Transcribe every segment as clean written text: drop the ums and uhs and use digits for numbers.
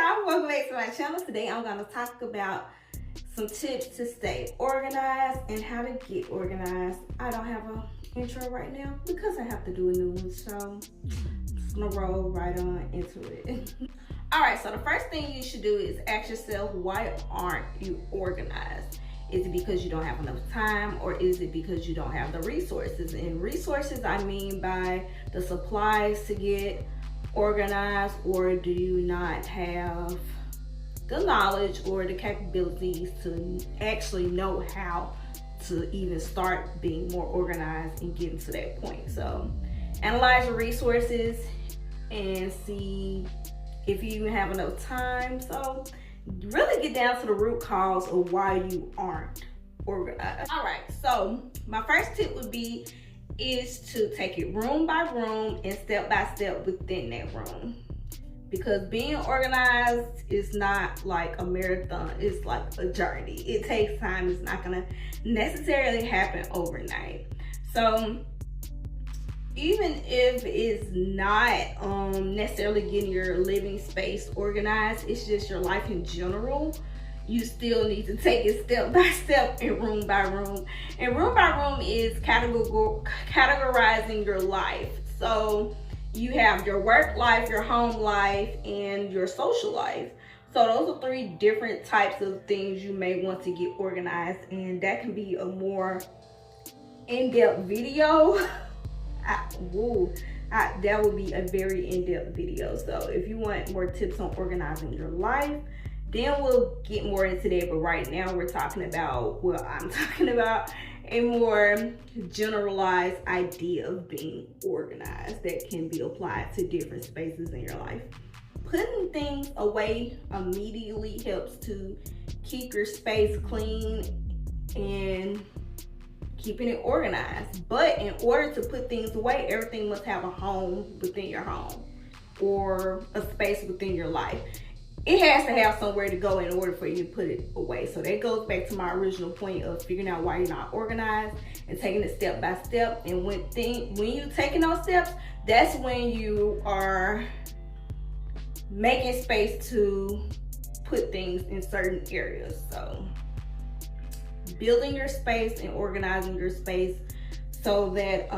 y'all, welcome back to my channel. Today I'm going to talk about some tips to stay organized and how to get organized. I don't have an intro right now because I have to do a new one, so I'm just gonna roll right on into it. All right, so the first thing you should do is ask yourself, why aren't you organized? Is it because you don't have enough time, or is it because you don't have the resources? And resources, I mean by the supplies to get organized, or do you not have the knowledge or the capabilities to actually know how to even start being more organized and getting to that point? So analyze your resources and see if you even have enough time. So really get down to the root cause of why you aren't organized. All right, so my first tip would be is to take it room by room and step by step within that room. Because being organized is not like a marathon, it's like a journey. It takes time, it's not gonna necessarily happen overnight. So even if it's not necessarily getting your living space organized, it's just your life in general, you still need to take it step by step and room by room. And room by room is categorizing your life. So you have your work life, your home life, and your social life. So those are three different types of things you may want to get organized, and that can be a more in-depth video. That would be a very in-depth video. So if you want more tips on organizing your life, then we'll get more into that. But right now we're talking about, well, I'm talking about a more generalized idea of being organized that can be applied to different spaces in your life. Putting things away immediately helps to keep your space clean and keeping it organized. But in order to put things away, everything must have a home within your home or a space within your life. It has to have somewhere to go in order for you to put it away. So that goes back to my original point of figuring out why you're not organized and taking it step by step. And when you're taking those steps, that's when you are making space to put things in certain areas. So building your space and organizing your space so that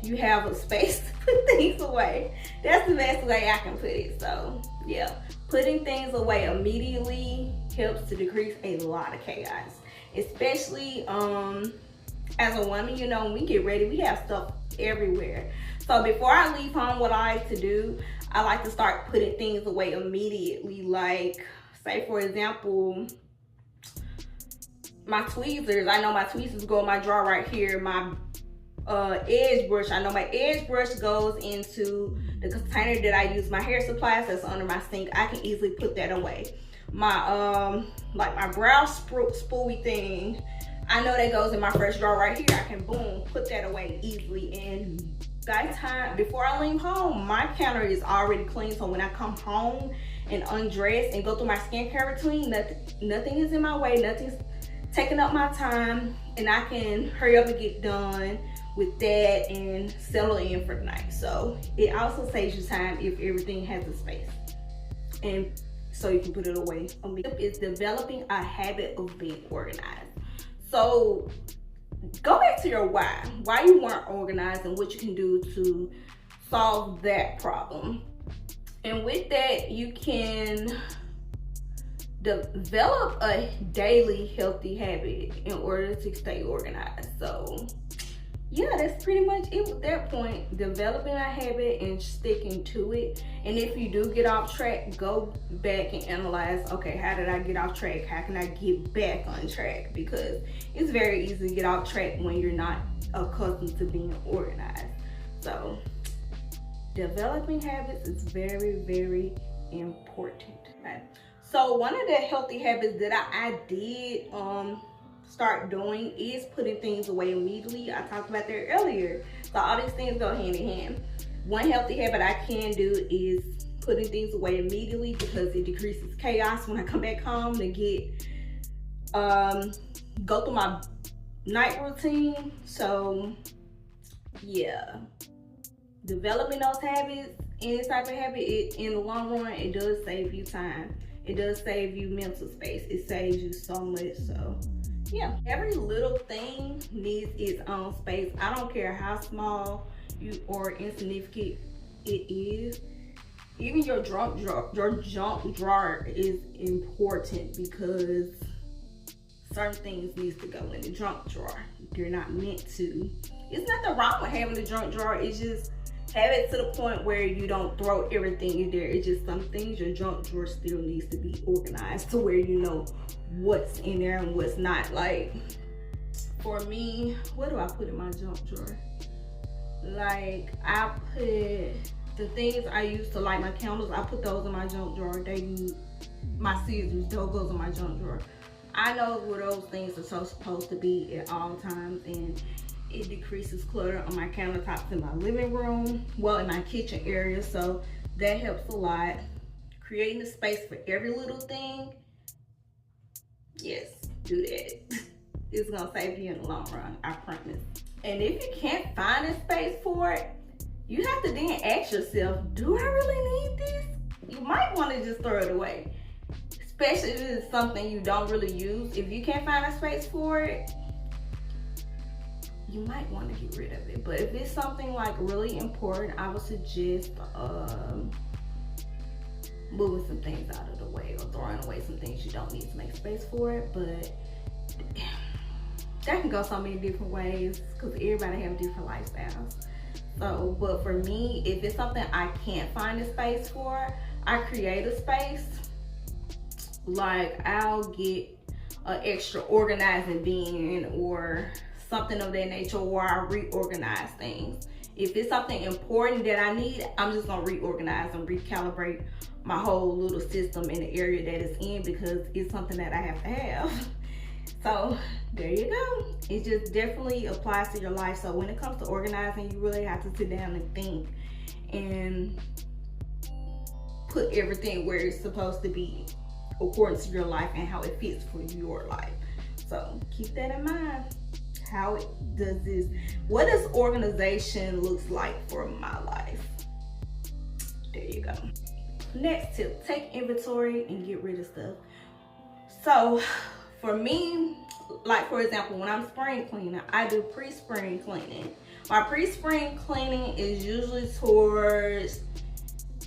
you have a space to put things away. That's the best way I can put it. So yeah, putting things away immediately helps to decrease a lot of chaos, especially as a woman. You know, when we get ready, we have stuff everywhere. So before I leave home, what I like to do, I like to start putting things away immediately. Like, say for example, my tweezers. I know my tweezers go in my drawer right here. My edge brush, I know my edge brush goes into the container that I use my hair supplies that's under my sink. I can easily put that away. My like my brow spoolie thing, I know that goes in my first drawer right here. I can boom put that away easily. And by the time before I leave home, my counter is already clean. So when I come home and undress and go through my skincare routine, nothing is in my way, nothing's taking up my time, and I can hurry up and get done with that and settle in for the night. So it also saves you time if everything has a space, and so you can put it away. It's developing a habit of being organized. So go back to your why you weren't organized and what you can do to solve that problem. And with that, you can develop a daily healthy habit in order to stay organized. So yeah, that's pretty much it with that point. Developing a habit and sticking to it. And if you do get off track, go back and analyze, okay, how did I get off track? How can I get back on track? Because it's very easy to get off track when you're not accustomed to being organized. So developing habits is very, very important. Okay? So one of the healthy habits that I did start doing is putting things away immediately. I talked about that earlier. So all these things go hand in hand. One healthy habit I can do is putting things away immediately because it decreases chaos when I come back home to get go through my night routine. So yeah, developing those habits any type of habit, in the long run, it does save you time. It does save you mental space. It saves you so much. So yeah, every little thing needs its own space. I don't care how small or insignificant it is. Even your junk drawer is important, because certain things needs to go in the junk drawer. They're not meant to. It's nothing wrong with having a junk drawer. It's just have it to the point where you don't throw everything in there. It's just some things your junk drawer still needs to be organized to where you know what's in there and what's not. Like for me, what do I put in my junk drawer? Like I put the things I use to light my candles, I put those in my junk drawer. My scissors, those goes in my junk drawer. I know where those things are supposed to be at all times, and it decreases clutter on my countertops in my living room, well, in my kitchen area, so that helps a lot. Creating a space for every little thing, yes, do that. It's gonna save you in the long run, I promise. And if you can't find a space for it, you have to then ask yourself, do I really need this? You might want to just throw it away, especially if it's something you don't really use. If you can't find a space for it, you might want to get rid of it. But if it's something like really important, I would suggest moving some things out of the way or throwing away some things you don't need to make space for it. But that can go so many different ways because everybody have different lifestyles. So, but for me, if it's something I can't find a space for, I create a space. Like I'll get an extra organizing bin or something of that nature, or I reorganize things. If it's something important that I need, I'm just gonna reorganize and recalibrate my whole little system in the area that it's in, because it's something that I have to have. So there you go. It just definitely applies to your life. So when it comes to organizing, you really have to sit down and think and put everything where it's supposed to be according to your life and how it fits for your life. So keep that in mind. What does organization looks like for my life? There you go. Next tip, take inventory and get rid of stuff. So for me, like for example, when I'm spring cleaning, I do pre-spring cleaning. My pre-spring cleaning is usually towards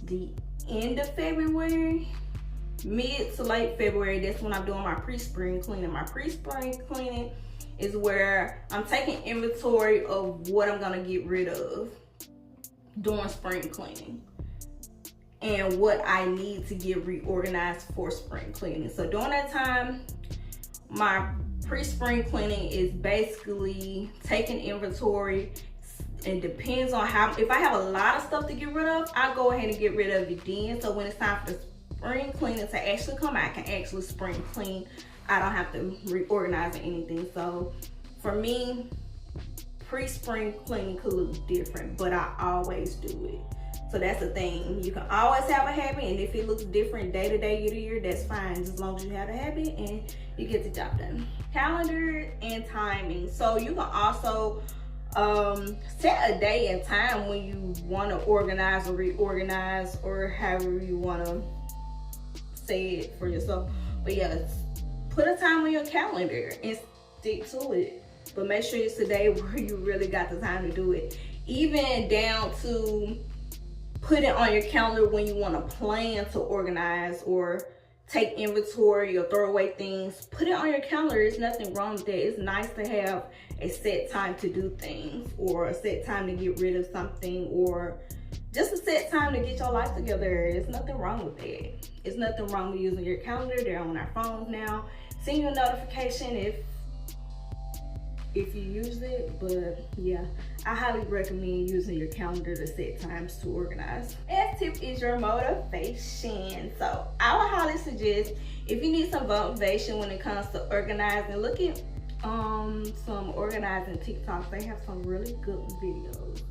the end of February, mid to late February. That's when I'm doing my pre-spring cleaning. My pre-spring cleaning is where I'm taking inventory of what I'm gonna get rid of during spring cleaning and what I need to get reorganized for spring cleaning. So during that time, my pre-spring cleaning is basically taking inventory. It depends on if I have a lot of stuff to get rid of, I'll go ahead and get rid of it then. So when it's time for the spring cleaning to actually come out, I can actually spring clean. I don't have to reorganize or anything. So for me, pre-spring cleaning could look different, but I always do it. So that's the thing. You can always have a habit, and if it looks different day to day, year to year, that's fine, just as long as you have a habit and you get the job done. Calendar and timing. So you can also set a day and time when you want to organize or reorganize, or however you want to say it for yourself. But yeah, put a time on your calendar and stick to it. But make sure it's a day where you really got the time to do it. Even down to put it on your calendar when you want to plan to organize or take inventory or throw away things. Put it on your calendar. There's nothing wrong with that. It's nice to have a set time to do things, or a set time to get rid of something, or just a set time to get your life together. There's nothing wrong with that. It's nothing wrong with using your calendar. They're on our phones now. Send you a notification if you use it. But yeah, I highly recommend using your calendar to set times to organize. Next tip is your motivation. So I would highly suggest, if you need some motivation when it comes to organizing, look at some organizing TikToks. They have some really good videos,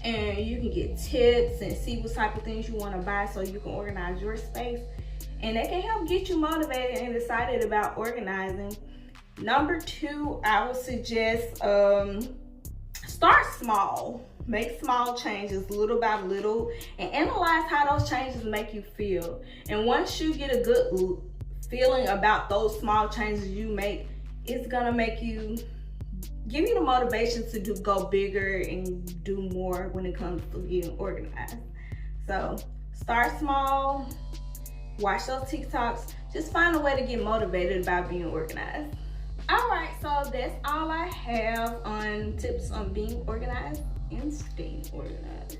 and you can get tips and see what type of things you want to buy so you can organize your space, and that can help get you motivated and excited about organizing. Number 2, I would suggest start small. Make small changes little by little and analyze how those changes make you feel. And once you get a good feeling about those small changes you make, it's gonna make you, give you the motivation to go bigger and do more when it comes to getting organized. So start small, watch those TikToks, just find a way to get motivated about being organized. All right, so that's all I have on tips on being organized and staying organized.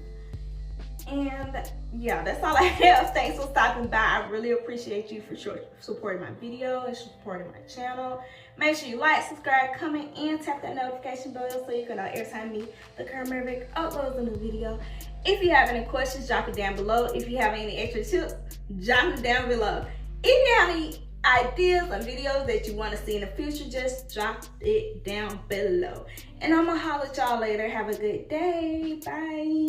And yeah, that's all I have. Thanks for stopping by. I really appreciate you for supporting my video and supporting my channel. Make sure you like, subscribe, comment, and tap that notification bell so you can know every time me, the Curl Maverick, uploads a new video. If you have any questions, drop it down below. If you have any extra tips, drop them down below. If you have any ideas and videos that you want to see in the future, just drop it down below. And I'm gonna holler at y'all later. Have a good day. Bye.